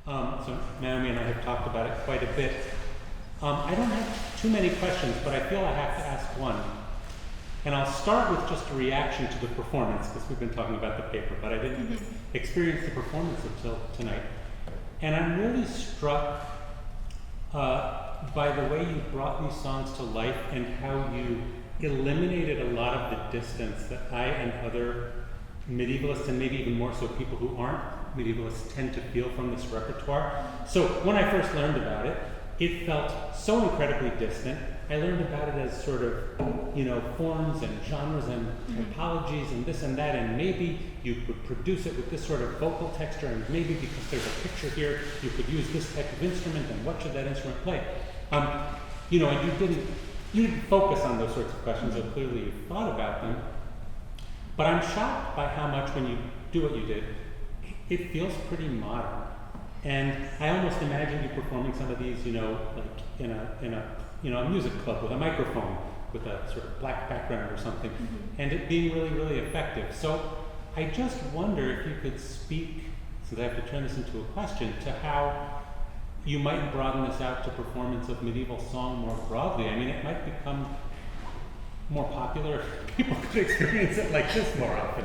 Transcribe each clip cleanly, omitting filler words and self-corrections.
So Naomi and I have talked about it quite a bit. I don't have too many questions, but I feel I have to ask one. And I'll start with just a reaction to the performance, because we've been talking about the paper, but I didn't experience the performance until tonight. And I'm really struck by the way you brought these songs to life and how you eliminated a lot of the distance that I and other medievalists, and maybe even more so people who aren't medievalists, tend to feel from this repertoire. So when I first learned about it, it felt so incredibly distant. I learned about it as sort of, forms and genres and typologies and this and that, and maybe you could produce it with this sort of vocal texture, and maybe because there's a picture here, you could use this type of instrument, and what should that instrument play? And you didn't focus on those sorts of questions, though clearly you thought about them. But I'm shocked by how much, when you do what you did, it feels pretty modern. And I almost imagine you performing some of these, like in a music club with a microphone, with a sort of black background or something, and it being really, really effective. So I just wonder if you could speak, since I have to turn this into a question, to how you might broaden this out to performance of medieval song more broadly. I mean, it might become more popular if people could experience it like this more often.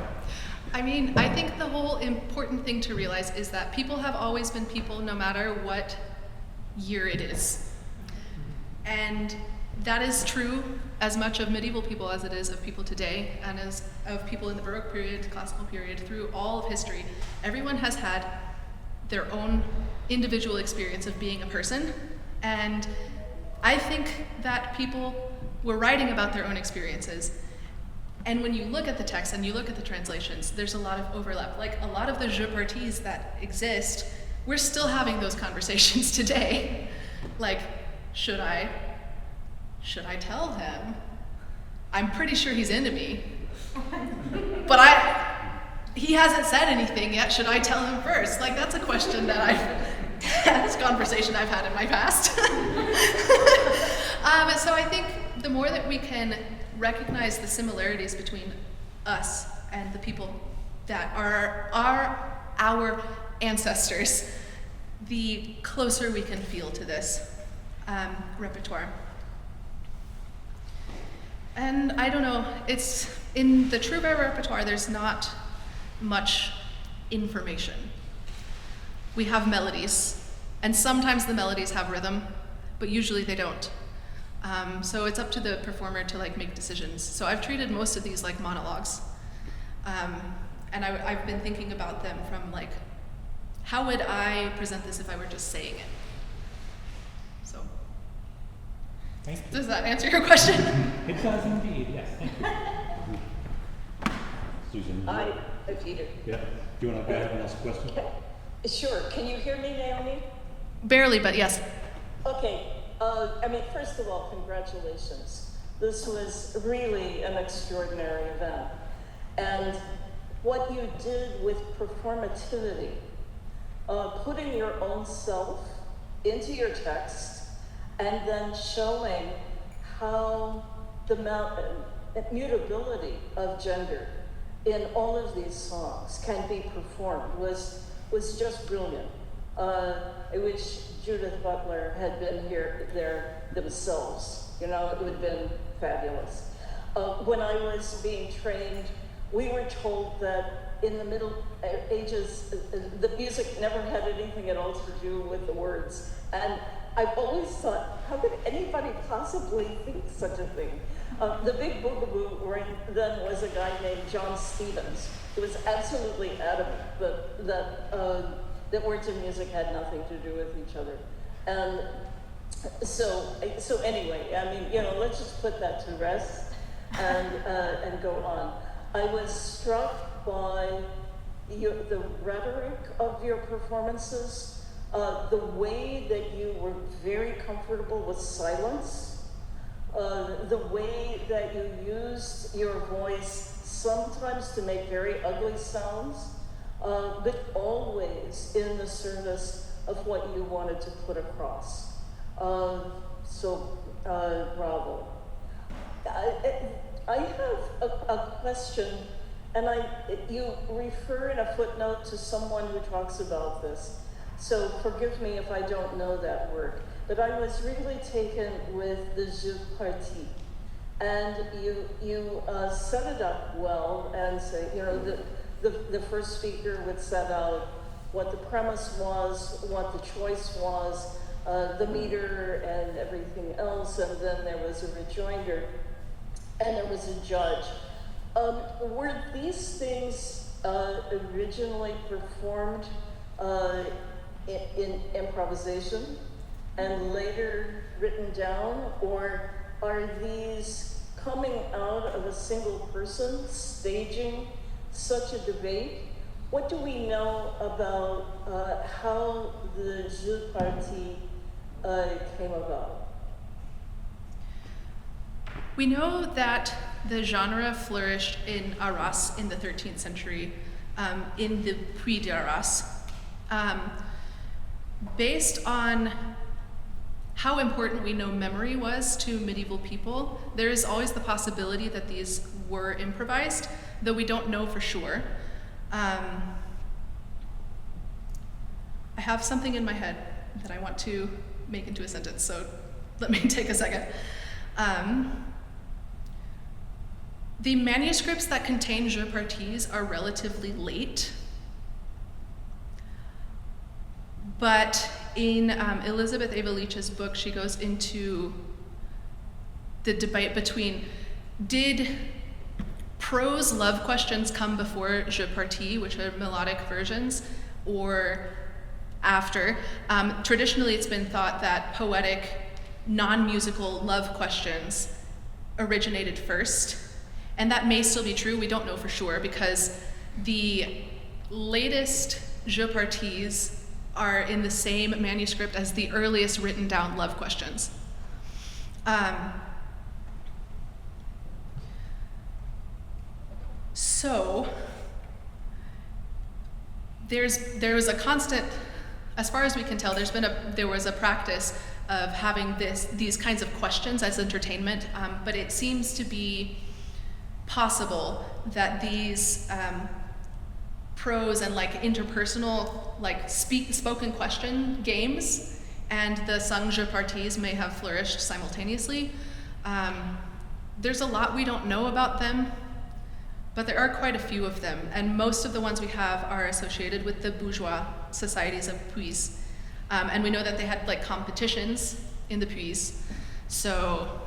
I mean, I think the whole important thing to realize is that people have always been people no matter what year it is. And that is true as much of medieval people as it is of people today, and as of people in the Baroque period, classical period, through all of history. Everyone has had their own individual experience of being a person, and I think that people were writing about their own experiences. And when you look at the text and you look at the translations, there's a lot of overlap. Like a lot of the jeux parties that exist, we're still having those conversations today. Like, should I tell him? I'm pretty sure he's into me. But he hasn't said anything yet. Should I tell him first? Like, that's a question that this conversation I've had in my past. So I think the more that we can recognize the similarities between us and the people that are our ancestors, the closer we can feel to this repertoire. And I don't know, it's in the Trouvère repertoire, there's not much information. We have melodies, and sometimes the melodies have rhythm, but usually they don't. So it's up to the performer to make decisions. So I've treated most of these like monologues. And I've been thinking about them from how would I present this if I were just saying it? So, Thank you. Does that answer your question? It does indeed, yes, thank you. Susan? Peter. Yeah, do you want to go ahead and ask a question? Sure, can you hear me, Naomi? Barely, but yes. Okay, first of all, congratulations. This was really an extraordinary event. And what you did with performativity, putting your own self into your text, and then showing how the mutability of gender in all of these songs can be performed was just brilliant. I wish Judith Butler had been there themselves. It would have been fabulous. When I was being trained, we were told that in the Middle Ages, the music never had anything at all to do with the words. And I've always thought, how could anybody possibly think such a thing? The big boogaboo then was a guy named John Stevens, who was absolutely adamant that words and music had nothing to do with each other. And so anyway, let's just put that to rest and go on. I was struck by the rhetoric of your performances, the way that you were very comfortable with silence, the way that you used your voice sometimes to make very ugly sounds, but always in the service of what you wanted to put across. Bravo. I have a question, and you refer in a footnote to someone who talks about this. So forgive me if I don't know that word. But I was really taken with the jeu party. And you set it up well and say, you know, the first speaker would set out what the premise was, what the choice was, the meter and everything else, and then there was a rejoinder, and there was a judge. Were these things originally performed in improvisation and later written down, or are these coming out of a single person staging such a debate? What do we know about how the jeu party came about? We know that the genre flourished in Arras in the 13th century, in the Puy d'Arras, based on how important we know memory was to medieval people. There is always the possibility that these were improvised, though we don't know for sure. I have something in my head that I want to make into a sentence, so let me take a second. The manuscripts that contain jeux parties are relatively late, but in Elizabeth Ava Leach's book, she goes into the debate between, did prose love questions come before jeux parties, which are melodic versions, or after? Traditionally, it's been thought that poetic, non-musical love questions originated first. And that may still be true, we don't know for sure, because the latest jeux parties are in the same manuscript as the earliest written down love questions. So there was a constant, as far as we can tell, there was a practice of having these kinds of questions as entertainment, but it seems to be possible that these prose and like interpersonal, like spoken question games and the sung jeux parties may have flourished simultaneously. There's a lot we don't know about them, but there are quite a few of them, and most of the ones we have are associated with the bourgeois societies of Puys. And we know that they had like competitions in the Puys. So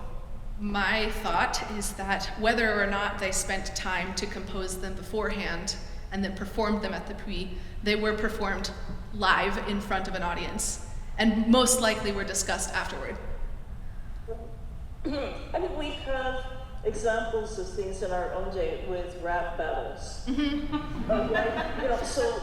my thought is that whether or not they spent time to compose them beforehand and then performed them at the Puy, they were performed live in front of an audience, and most likely were discussed afterward. I mean, we have examples of things in our own day with rap battles. Right? You know, so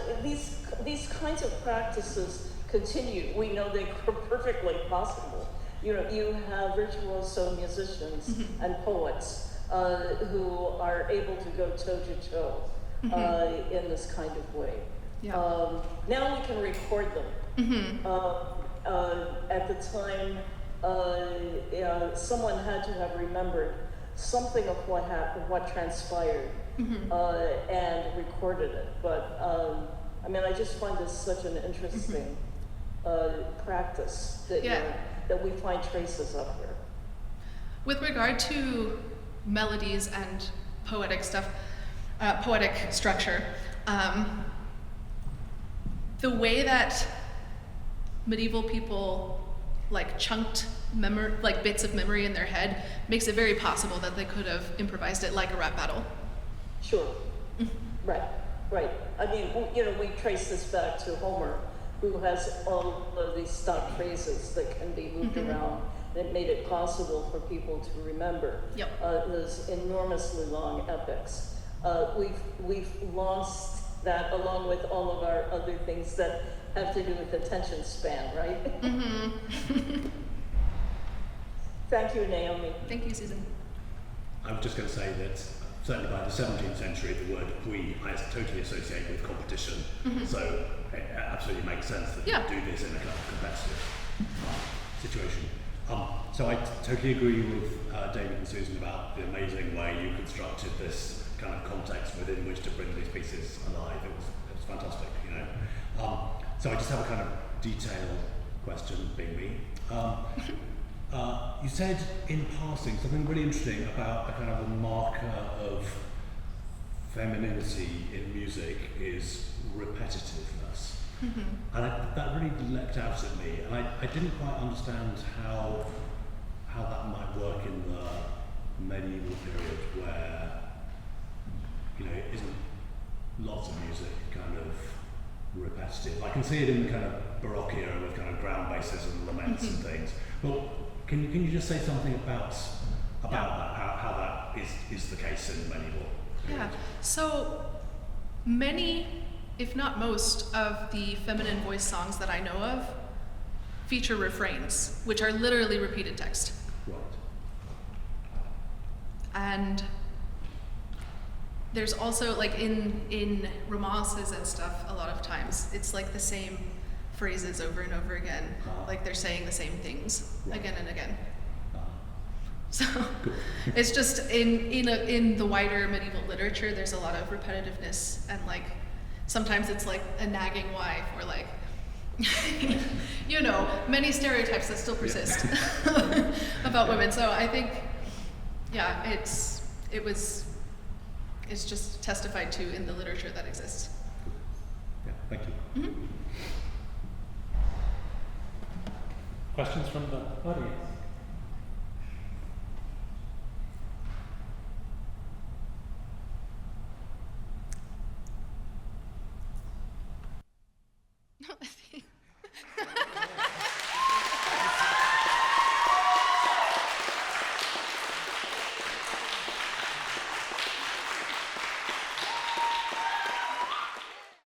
these kinds of practices continue. We know they are perfectly possible. You know, you have virtuoso musicians and poets who are able to go toe to toe in this kind of way. Yeah. Now we can record them. At the time, someone had to have remembered something of what happened, what transpired, and recorded it. But I mean, I just find this such an interesting practice that that we find traces of here. With regard to melodies and poetic stuff, poetic structure, the way that medieval people like chunked like bits of memory in their head makes it very possible that they could have improvised it like a rap battle. Sure. Right. I mean, you know, we trace this back to Homer, who has all of these stock phrases that can be moved around. That made it possible for people to remember those enormously long epics. We've lost that along with all of our other things that have to do with attention span, right? Thank you, Naomi. Thank you, Susan. I was just going to say that certainly by the 17th century, the word "puy" I totally associate with competition. So it absolutely makes sense that you do this in a kind of competitive situation. So I totally agree with David and Susan about the amazing way you constructed this kind of context within which to bring these pieces alive. It was fantastic, you know. So I just have a kind of detailed question, being me. You said in passing something really interesting about a kind of a marker of femininity in music is repetitiveness. And that really leapt out at me, and I didn't quite understand how that might work in the medieval period where, you know, isn't lots of music kind of repetitive. I can see it in the kind of Baroque era with kind of ground basses and laments and things. But can you just say something about that, how that is the case in the medieval period? Yeah, so many, if not most, of the feminine voice songs that I know of feature refrains, which are literally repeated text. Right. And there's also, like, in romances and stuff, a lot of times, it's like the same phrases over and over again. Like they're saying the same things again and again. So it's just in the wider medieval literature, there's a lot of repetitiveness, and like sometimes it's like a nagging wife, or like you know, many stereotypes that still persist about women. So I think, yeah, it's just testified to in the literature that exists. Yeah, thank you. Mm-hmm. Questions from the audience? No,